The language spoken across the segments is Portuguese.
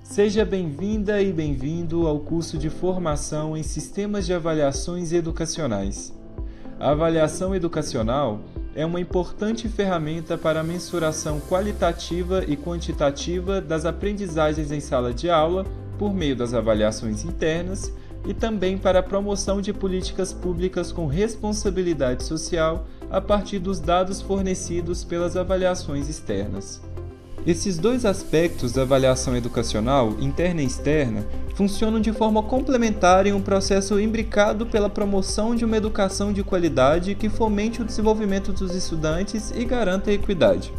Seja bem-vinda e bem-vindo ao curso de formação em Sistemas de Avaliações Educacionais. A avaliação educacional é uma importante ferramenta para a mensuração qualitativa e quantitativa das aprendizagens em sala de aula por meio das avaliações internas e também para a promoção de políticas públicas com responsabilidade social a partir dos dados fornecidos pelas avaliações externas. Esses dois aspectos da avaliação educacional, interna e externa, funcionam de forma complementar em um processo imbricado pela promoção de uma educação de qualidade que fomente o desenvolvimento dos estudantes e garanta a equidade.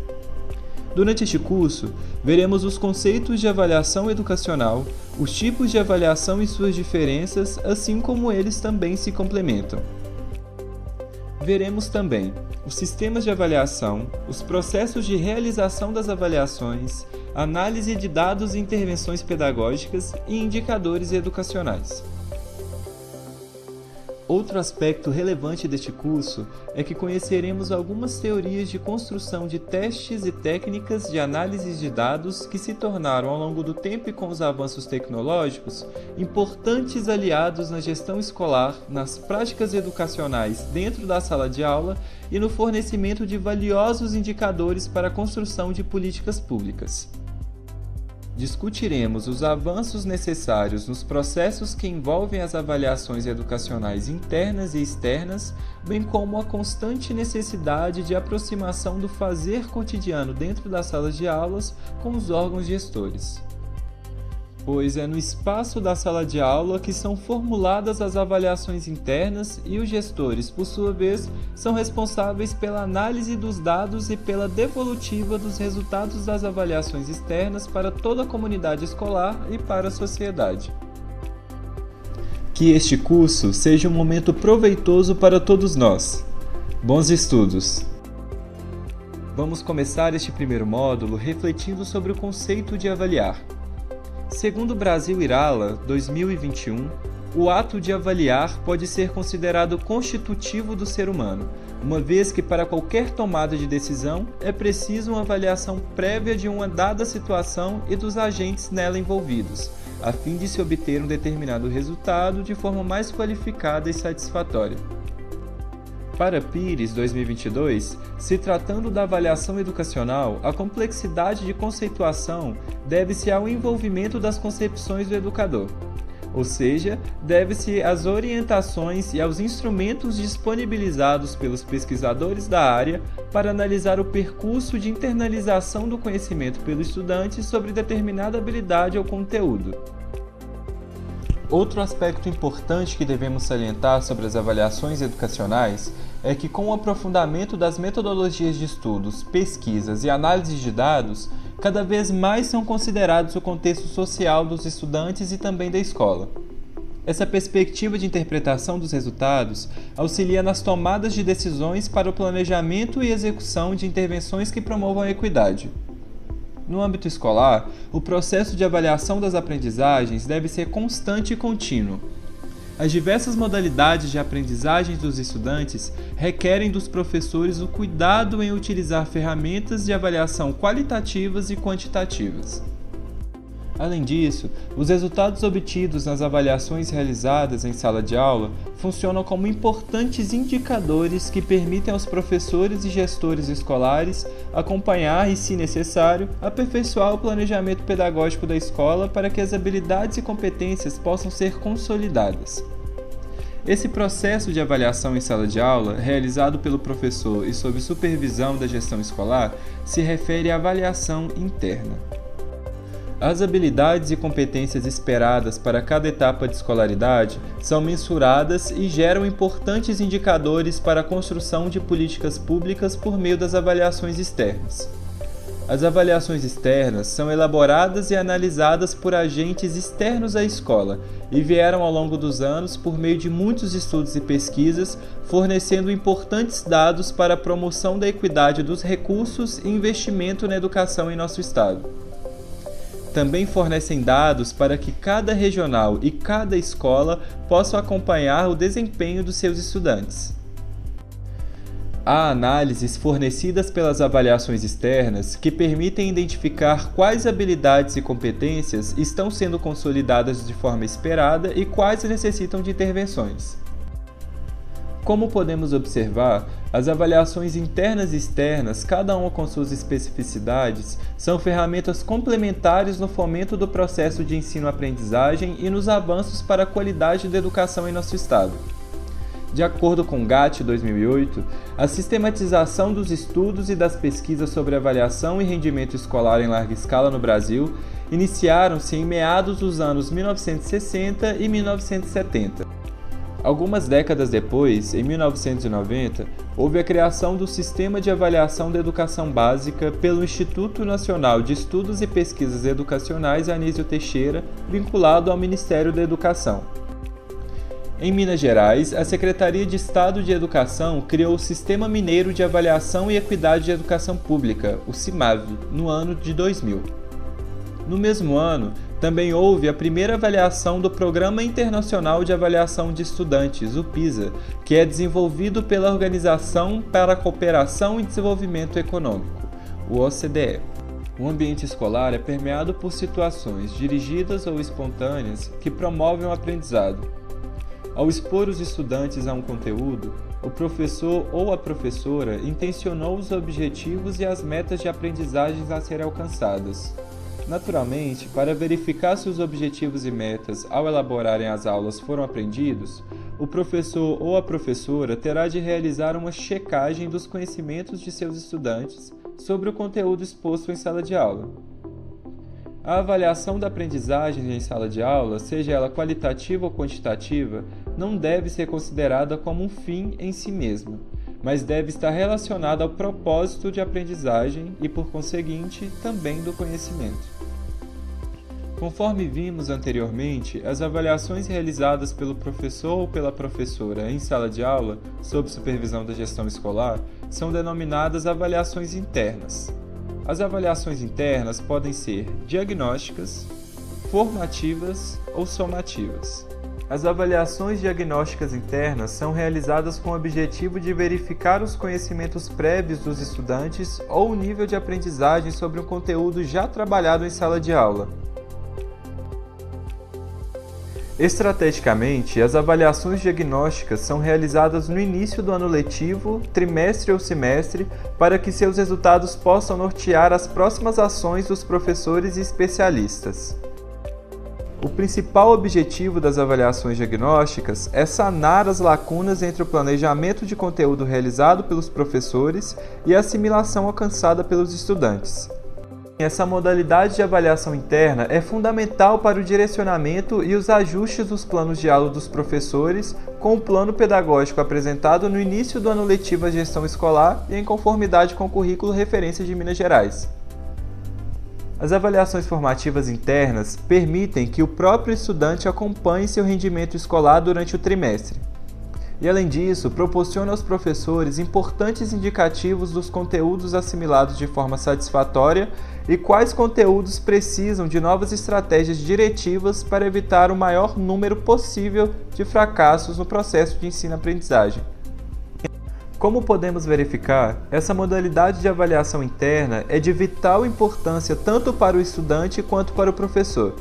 Durante este curso, veremos os conceitos de avaliação educacional, os tipos de avaliação e suas diferenças, assim como eles também se complementam. Veremos também os sistemas de avaliação, os processos de realização das avaliações, análise de dados e intervenções pedagógicas e indicadores educacionais. Outro aspecto relevante deste curso é que conheceremos algumas teorias de construção de testes e técnicas de análise de dados que se tornaram, ao longo do tempo e com os avanços tecnológicos, importantes aliados na gestão escolar, nas práticas educacionais dentro da sala de aula e no fornecimento de valiosos indicadores para a construção de políticas públicas. Discutiremos os avanços necessários nos processos que envolvem as avaliações educacionais internas e externas, bem como a constante necessidade de aproximação do fazer cotidiano dentro das salas de aulas com os órgãos gestores. Pois é no espaço da sala de aula que são formuladas as avaliações internas e os gestores, por sua vez, são responsáveis pela análise dos dados e pela devolutiva dos resultados das avaliações externas para toda a comunidade escolar e para a sociedade. Que este curso seja um momento proveitoso para todos nós. Bons estudos! Vamos começar este primeiro módulo refletindo sobre o conceito de avaliar. Segundo Brasil-Irala, 2021, o ato de avaliar pode ser considerado constitutivo do ser humano, uma vez que para qualquer tomada de decisão é preciso uma avaliação prévia de uma dada situação e dos agentes nela envolvidos, a fim de se obter um determinado resultado de forma mais qualificada e satisfatória. Para Pires, 2022, se tratando da avaliação educacional, a complexidade de conceituação deve-se ao envolvimento das concepções do educador, ou seja, deve-se às orientações e aos instrumentos disponibilizados pelos pesquisadores da área para analisar o percurso de internalização do conhecimento pelo estudante sobre determinada habilidade ou conteúdo. Outro aspecto importante que devemos salientar sobre as avaliações educacionais é que, com o aprofundamento das metodologias de estudos, pesquisas e análise de dados, cada vez mais são considerados o contexto social dos estudantes e também da escola. Essa perspectiva de interpretação dos resultados auxilia nas tomadas de decisões para o planejamento e execução de intervenções que promovam a equidade. No âmbito escolar, o processo de avaliação das aprendizagens deve ser constante e contínuo. As diversas modalidades de aprendizagem dos estudantes requerem dos professores o cuidado em utilizar ferramentas de avaliação qualitativas e quantitativas. Além disso, os resultados obtidos nas avaliações realizadas em sala de aula funcionam como importantes indicadores que permitem aos professores e gestores escolares acompanhar e, se necessário, aperfeiçoar o planejamento pedagógico da escola para que as habilidades e competências possam ser consolidadas. Esse processo de avaliação em sala de aula, realizado pelo professor e sob supervisão da gestão escolar, se refere à avaliação interna. As habilidades e competências esperadas para cada etapa de escolaridade são mensuradas e geram importantes indicadores para a construção de políticas públicas por meio das avaliações externas. As avaliações externas são elaboradas e analisadas por agentes externos à escola e vieram ao longo dos anos por meio de muitos estudos e pesquisas, fornecendo importantes dados para a promoção da equidade dos recursos e investimento na educação em nosso estado. Também fornecem dados para que cada regional e cada escola possam acompanhar o desempenho dos seus estudantes. Há análises fornecidas pelas avaliações externas que permitem identificar quais habilidades e competências estão sendo consolidadas de forma esperada e quais necessitam de intervenções. Como podemos observar, as avaliações internas e externas, cada uma com suas especificidades, são ferramentas complementares no fomento do processo de ensino-aprendizagem e nos avanços para a qualidade da educação em nosso estado. De acordo com GAT 2008, a sistematização dos estudos e das pesquisas sobre avaliação e rendimento escolar em larga escala no Brasil iniciaram-se em meados dos anos 1960 e 1970. Algumas décadas depois, em 1990, houve a criação do Sistema de Avaliação da Educação Básica pelo Instituto Nacional de Estudos e Pesquisas Educacionais Anísio Teixeira, vinculado ao Ministério da Educação. Em Minas Gerais, a Secretaria de Estado de Educação criou o Sistema Mineiro de Avaliação e Equidade de Educação Pública, o CIMAV, no ano de 2000. No mesmo ano, também houve a primeira avaliação do Programa Internacional de Avaliação de Estudantes, o PISA, que é desenvolvido pela Organização para a Cooperação e Desenvolvimento Econômico, o OCDE. O ambiente escolar é permeado por situações dirigidas ou espontâneas que promovem o aprendizado. Ao expor os estudantes a um conteúdo, o professor ou a professora intencionou os objetivos e as metas de aprendizagens a serem alcançadas. Naturalmente, para verificar se os objetivos e metas ao elaborarem as aulas foram aprendidos, o professor ou a professora terá de realizar uma checagem dos conhecimentos de seus estudantes sobre o conteúdo exposto em sala de aula. A avaliação da aprendizagem em sala de aula, seja ela qualitativa ou quantitativa, não deve ser considerada como um fim em si mesma, mas deve estar relacionada ao propósito de aprendizagem e, por conseguinte, também do conhecimento. Conforme vimos anteriormente, as avaliações realizadas pelo professor ou pela professora em sala de aula, sob supervisão da gestão escolar, são denominadas avaliações internas. As avaliações internas podem ser diagnósticas, formativas ou somativas. As avaliações diagnósticas internas são realizadas com o objetivo de verificar os conhecimentos prévios dos estudantes ou o nível de aprendizagem sobre um conteúdo já trabalhado em sala de aula. Estrategicamente, as avaliações diagnósticas são realizadas no início do ano letivo, trimestre ou semestre, para que seus resultados possam nortear as próximas ações dos professores e especialistas. O principal objetivo das avaliações diagnósticas é sanar as lacunas entre o planejamento de conteúdo realizado pelos professores e a assimilação alcançada pelos estudantes. Essa modalidade de avaliação interna é fundamental para o direcionamento e os ajustes dos planos de aula dos professores com o plano pedagógico apresentado no início do ano letivo à gestão escolar e em conformidade com o currículo referência de Minas Gerais. As avaliações formativas internas permitem que o próprio estudante acompanhe seu rendimento escolar durante o trimestre. E, além disso, proporciona aos professores importantes indicativos dos conteúdos assimilados de forma satisfatória e quais conteúdos precisam de novas estratégias diretivas para evitar o maior número possível de fracassos no processo de ensino-aprendizagem. Como podemos verificar, essa modalidade de avaliação interna é de vital importância tanto para o estudante quanto para o professor,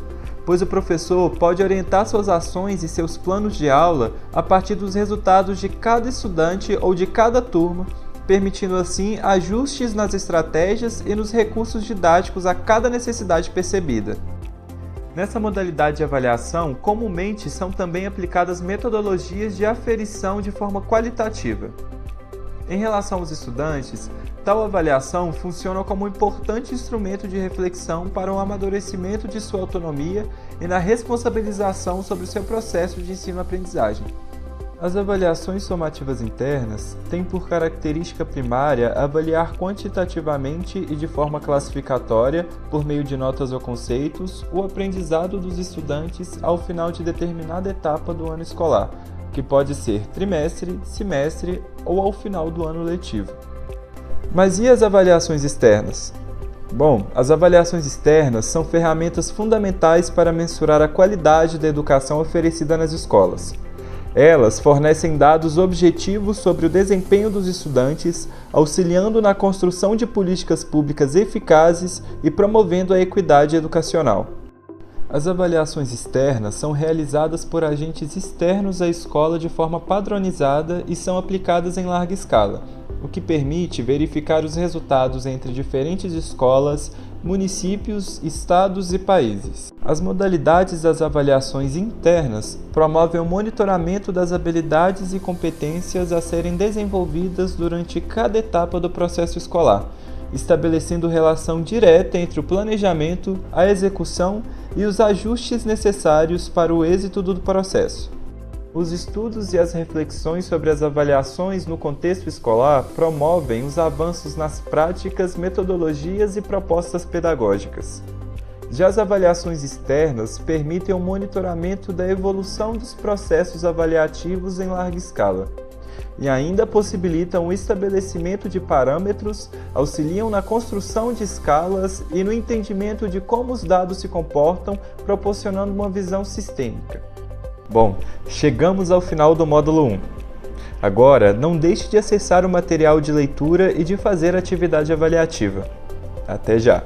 pois o professor pode orientar suas ações e seus planos de aula a partir dos resultados de cada estudante ou de cada turma, permitindo assim ajustes nas estratégias e nos recursos didáticos a cada necessidade percebida. Nessa modalidade de avaliação, comumente são também aplicadas metodologias de aferição de forma qualitativa. Em relação aos estudantes, tal avaliação funciona como um importante instrumento de reflexão para o amadurecimento de sua autonomia e na responsabilização sobre o seu processo de ensino-aprendizagem. As avaliações somativas internas têm por característica primária avaliar quantitativamente e de forma classificatória, por meio de notas ou conceitos, o aprendizado dos estudantes ao final de determinada etapa do ano escolar, que pode ser trimestre, semestre ou ao final do ano letivo. Mas e as avaliações externas? Bom, as avaliações externas são ferramentas fundamentais para mensurar a qualidade da educação oferecida nas escolas. Elas fornecem dados objetivos sobre o desempenho dos estudantes, auxiliando na construção de políticas públicas eficazes e promovendo a equidade educacional. As avaliações externas são realizadas por agentes externos à escola de forma padronizada e são aplicadas em larga escala, o que permite verificar os resultados entre diferentes escolas, municípios, estados e países. As modalidades das avaliações internas promovem o monitoramento das habilidades e competências a serem desenvolvidas durante cada etapa do processo escolar, estabelecendo relação direta entre o planejamento, a execução e os ajustes necessários para o êxito do processo. Os estudos e as reflexões sobre as avaliações no contexto escolar promovem os avanços nas práticas, metodologias e propostas pedagógicas. Já as avaliações externas permitem o monitoramento da evolução dos processos avaliativos em larga escala e ainda possibilitam o estabelecimento de parâmetros, auxiliam na construção de escalas e no entendimento de como os dados se comportam, proporcionando uma visão sistêmica. Bom, chegamos ao final do módulo 1. Agora, não deixe de acessar o material de leitura e de fazer a atividade avaliativa. Até já!